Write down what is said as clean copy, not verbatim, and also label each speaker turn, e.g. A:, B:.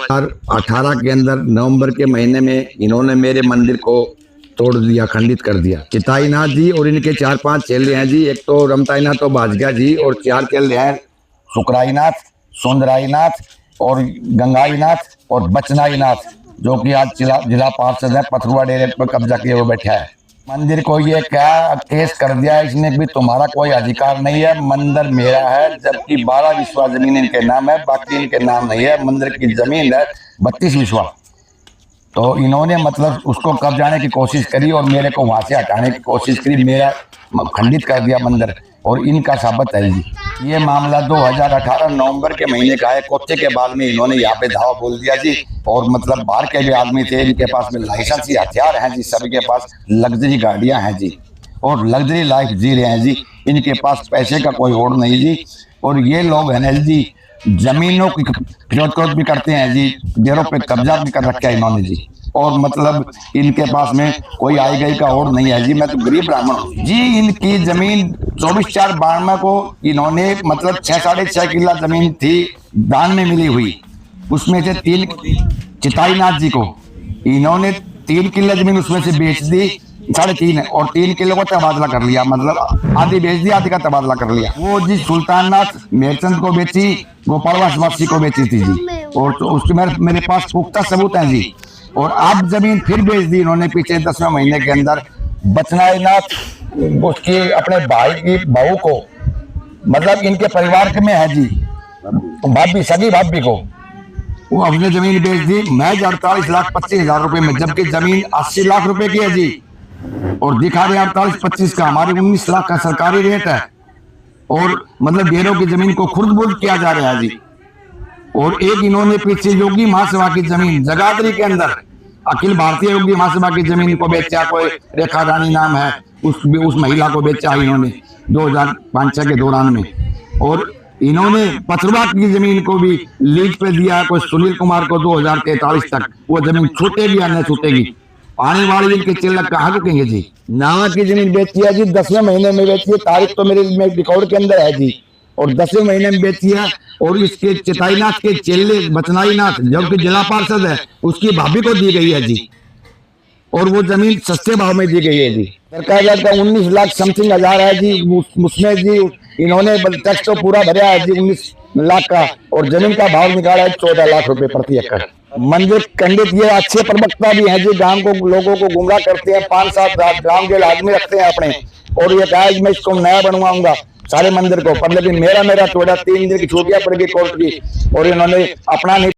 A: 2018 के अंदर नवंबर के महीने में इन्होंने मेरे मंदिर को तोड़ दिया, खंडित कर दिया। चिताईनाथ जी और इनके 4-5 चेले हैं जी। एक तो रमताईनाथ तो बाजगा जी और 4 चेले हैं, शुक्राईनाथ, सुंदराईनाथ और गंगाईनाथ और बचनाईनाथ, जो कि आज जिला पार्षद है, पथरुआ डेरे पर कब्जा किए हुए बैठा है। मंदिर को ये क्या केस कर दिया है इसने भी, तुम्हारा कोई अधिकार नहीं है, मंदिर मेरा है, जबकि 12 विश्वा जमीन इनके नाम है, बाकी इनके नाम नहीं है। मंदिर की जमीन है 32 विश्वा। तो इन्होंने मतलब उसको कब्जाने की कोशिश करी और मेरे को वहां से हटाने की कोशिश करी, मेरा खंडित कर दिया मंदिर, और इनका साबित है जी। ये मामला 2018 नवंबर के महीने का है। कोच्चे के बाद में इन्होंने यहाँ पे धावा बोल दिया जी, और मतलब बाहर के भी आदमी थे, इनके पास में लाइसेंसी हथियार हैं जी, सभी के पास लग्जरी गाड़ियां हैं जी, और लग्जरी लाइफ जी रहे हैं जी। इनके पास पैसे का कोई होड़ नहीं जी। और ये लोग हैं जी, जमीनों की खरीद भी करते हैं जी, डेरों पे कब्जा भी कर रखा है इन्होंने जी। और मतलब इनके पास में कोई आई गई का और नहीं है जी। मैं तो गरीब ब्राह्मण हूँ जी। इनकी जमीन 24/4/92 को इन्होंने मतलब 6-6.5 किला जमीन थी दान में मिली हुई, उसमें से 3 चिताईनाथ जी को इन्होंने 3 किला जमीन उसमें से बेच दी, 3.5, और 3 किलो को तबादला कर लिया, मतलब आधी बेच दी, आधी का तबादला कर लिया। वो जी सुल्ताननाथ मेरचंद को बेची, गोपालवास वासी को बेची थी जी, और तो उसके मेरे पास पुख्ता सबूत है जी। और अब जमीन फिर बेच दी इन्होंने पिछले 10वें महीने के अंदर। बचनाईनाथ उसकी अपने भाई की बहू को, मतलब इनके परिवार के में है जी, भाभी, सगी भाभी को वो अपने जमीन बेच दी। मैं 48,25,000 रुपए में, जबकि जमीन 80 लाख रुपए की है जी, और दिखा रहे 48-25 का, हमारी 19 लाख का सरकारी रेट है। और मतलब डेरों की जमीन को खुर्द बुर्द किया जा रहा है जी। और एक इन्होंने पीछे योगी महासभा की जमीन जगाधरी के अंदर, अखिल भारतीय योगी महासभा की जमीन को बेचा, कोई रेखा रानी नाम है, उस महिला को बेचा इन्होंने 2005-6 के दौरान में। और इन्होंने पथरुआ की जमीन को भी लीज पे दिया, कोई सुनील कुमार को 2043 तक। वो जमीन छूटेगी या नहीं छूटेगी, आने वाले दिन के चिल्लक कहाँ रुकेंगे जी। नावा की जमीन बेची है जी, 10वें महीने में बेची है, तारीख तो मेरे रिकॉर्ड के अंदर है जी, और 10वें महीने में बेची है। और इसके चिताईनाथ के चेले बचनाईनाथ, जो कि जिला पार्षद है, उसकी भाभी को दी गई है जी, और वो जमीन सस्ते भाव में दी गई है जी। सरकार का 19 लाख समथिंग हजार है जी, उसमें जी इन्होंने टैक्स तो पूरा भरा है जी 19 लाख का, और जमीन का भाव निकाला है 14 लाख रुपए प्रति एकड़। मंदिर खंडित, ये अच्छे प्रवक्ता भी हैं जी, गांव को लोगों को गुमराह करते हैं, 5-7 गांव के आदमी रखते हैं अपने, और ये कहा मैं इसको नया बनवाऊंगा सारे मंदिर को, पर लेकिन मेरा तोड़ा 3 दिन की छुट्टियां पड़ गई कोर्ट की, और इन्होंने अपना नहीं